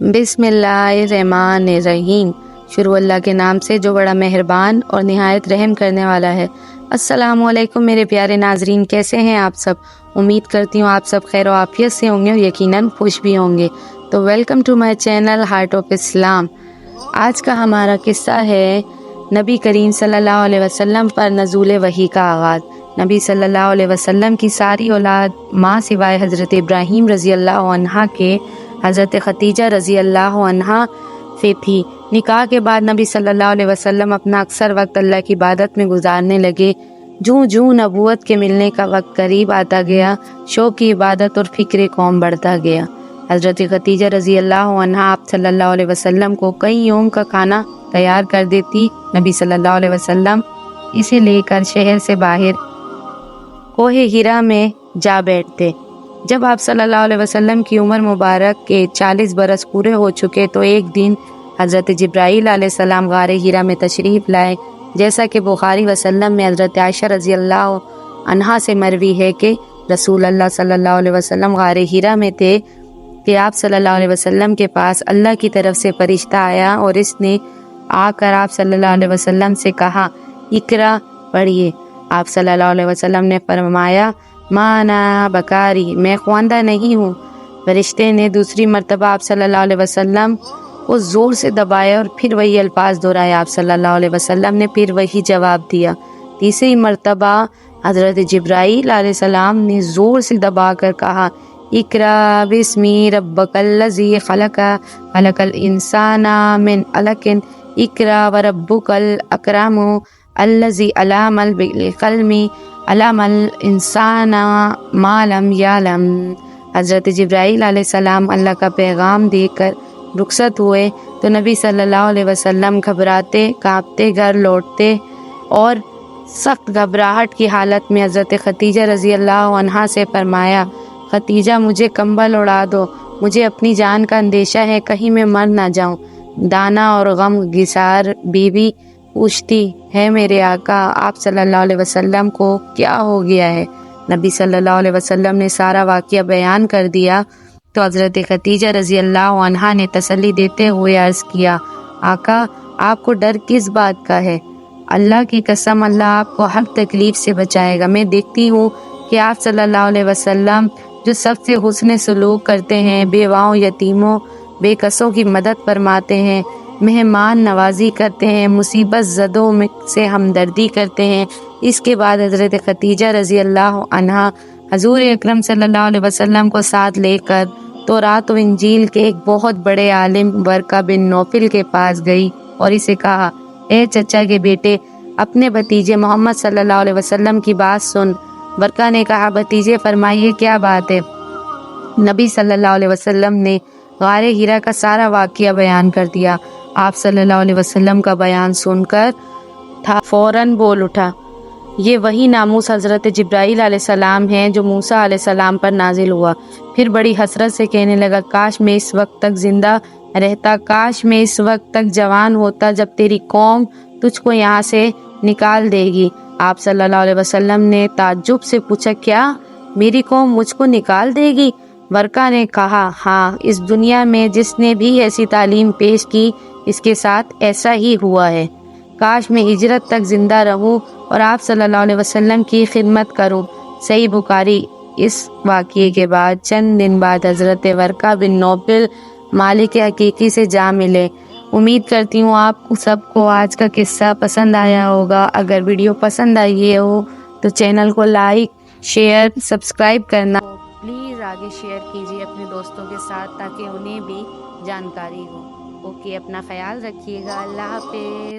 बिस्मिल्लाहिर्रहमानिर्रहीम। शुरू अल्लाह के नाम से जो बड़ा मेहरबान और निहायत रहम करने वाला है। अस्सलामु अलैकुम मेरे प्यारे नाजरीन, कैसे हैं आप सब? उम्मीद करती हूँ आप सब खैर आफियत से होंगे और यकीनन खुश भी होंगे। तो welcome to my channel heart of Islam. आज का हमारा किस्सा है नबी करीम सल्लल्लाहु अलैहि वसल्लम पर नज़ूल वही का आगाज़। नबी सल्लल्लाहु अलैहि वसल्लम की सारी औलाद माँ सिवाय हज़रत इब्राहीम रज़ी अल्लाह अन्हा के हज़रत खतीजा रज़ी अल्लाह अन्हा से थी। निकाह के बाद नबी सल्लल्लाहु अलैहि वसल्लम अपना अक्सर वक्त अल्लाह की इबादत में गुजारने लगे। जूं जूं नबूवत के मिलने का वक्त करीब आता गया, शौक़ की इबादत और फ़िक्र कौम बढ़ता गया। हज़रत खतीजा रज़ी अल्लाह अन्हा आप सल्लल्लाहु अलैहि वसल्लम को कई योम का खाना तैयार कर देती। नबी सल्लल्लाहु अलैहि वसल्लम इसे लेकर शहर से बाहर कोहे हिरा में जा बैठते। जब आप सल्लल्लाहु अलैहि वसल्लम की उम्र मुबारक के 40 बरस पूरे हो चुके तो एक दिन हज़रत जिब्राईल अलैहिस्सलाम गारे हिरा में तशरीफ़ लाए। जैसा कि बुखारी वसल्लम में हज़रत आयशा रज़ी अल्लाह अन्हा से मरवी है कि रसूल अल्लाह सल्लल्लाहु अलैहि वसल्लम गारे हिरा में थे कि आप सल्लल्लाहु अलैहि वसल्लम के पास अल्लाह की तरफ से फरिश्ता आया और इसने आकर आप सल्लल्लाहु अलैहि वसल्लम से कहा, इकरा पढ़िए। आप सल्लल्लाहु अलैहि वसल्लम ने फरमाया, माना बकारी, मैं ख्वांदा नहीं हूँ। फरिश्ते ने दूसरी मर्तबा आप सल्लल्लाहु अलैहि वसल्लम को ज़ोर से दबाया और फिर वही अल्फाज दोहराए। आप सल्लल्लाहु अलैहि वसल्लम ने फिर वही जवाब दिया। तीसरी मर्तबा हज़रत जिब्राईल अलैहिस्सलाम ने ज़ोर से दबाकर कहा, इकरा बिस्मी रब्बकल्लज़ी खलका खलकल इंसाना मिन अलकिन इकरा व रब्बुकल अकरमु अल्लज़ी अलामल बिलक़लमी अलामल इंसाना मालम यालम। हज़रत जिब्राईल अलैहिस्सलाम अल्लाह का पैगाम देकर रुखसत हुए तो नबी सल्लल्लाहु अलैहि वसल्लम घबराते काँपते घर लौटते और सख्त घबराहट की हालत में हज़रत खतीजा रज़ी अल्लाह अन्हा से फरमाया, खतीजा मुझे कंबल उड़ा दो, मुझे अपनी जान का अंदेशा है, कहीं मैं मर ना जाऊं। दाना और गम गिसार बीवी पूछती है, मेरे आका आप सल्लल्लाहु अलैहि वसल्लम को क्या हो गया है? नबी सल्लल्लाहु अलैहि वसल्लम ने सारा वाक़या बयान कर दिया तो हज़रत खतीजा रज़ी अल्लाह अन्हा ने तसल्ली देते हुए अर्ज़ किया, आका आपको डर किस बात का है? अल्लाह की कसम अल्लाह आपको हर तकलीफ़ से बचाएगा। मैं देखती हूँ कि आप सल्लल्लाहु अलैहि वसल्लम जो सबसे हुस्न सलूक करते हैं, बेवाओं यतीमों बेकसों की मदद फरमाते हैं, मेहमान नवाजी करते हैं, मुसीबत ज़दों में से हमदर्दी करते हैं। इसके बाद हज़रत खतीजा रज़ी अल्लाह अन्हा हज़ूर अकरम सल्लल्लाहु अलैहि वसल्लम को साथ लेकर तौरात व इंजील के एक बहुत बड़े आलिम वर्का बिन नौफिल के पास गई और इसे कहा, ए चचा के बेटे, अपने भतीजे मोहम्मद सल्लल्लाहु अलैहि वसल्लम की बात सुन। वर्का ने कहा, भतीजे फरमाइए क्या बात है? नबी सल्लल्लाहु अलैहि वसल्लम ने गारे हिरा का सारा वाक़या बयान कर दिया। आप सल्लल्लाहु अलैहि वसल्लम का बयान सुनकर था फ़ौरन बोल उठा, ये वही नामूस हज़रत जिब्राईल अलैहिस्सलाम हैं जो मूसा अलैहिस्सलाम पर नाजिल हुआ। फिर बड़ी हसरत से कहने लगा, काश मैं इस वक्त तक जिंदा रहता, काश मैं इस वक्त तक जवान होता जब तेरी कौम तुझको यहाँ से निकाल देगी। आप सल्लल्लाहु अलैहि वसल्लम ने ताज्जुब से पूछा, क्या मेरी कौम मुझको निकाल देगी? वर्का ने कहा, हाँ, इस दुनिया में जिसने भी ऐसी तालीम पेश की इसके साथ ऐसा ही हुआ है। काश मैं हिजरत तक जिंदा रहूं और आप सल्लल्लाहु अलैहि वसल्लम की खिदमत करूं। सही बुखारी। इस वाक़ये के बाद चंद दिन बाद हज़रत वर्का बिन नौफिल मालिक हकीकी से जा मिले। उम्मीद करती हूँ आप सबको आज का किस्सा पसंद आया होगा। अगर वीडियो पसंद आई हो तो चैनल को लाइक शेयर सब्सक्राइब करना प्लीज़ आगे शेयर कीजिए अपने दोस्तों के साथ ताकि उन्हें भी जानकारी हो। ओके, अपना ख्याल रखिएगा। अल्लाह हाफ़िज़।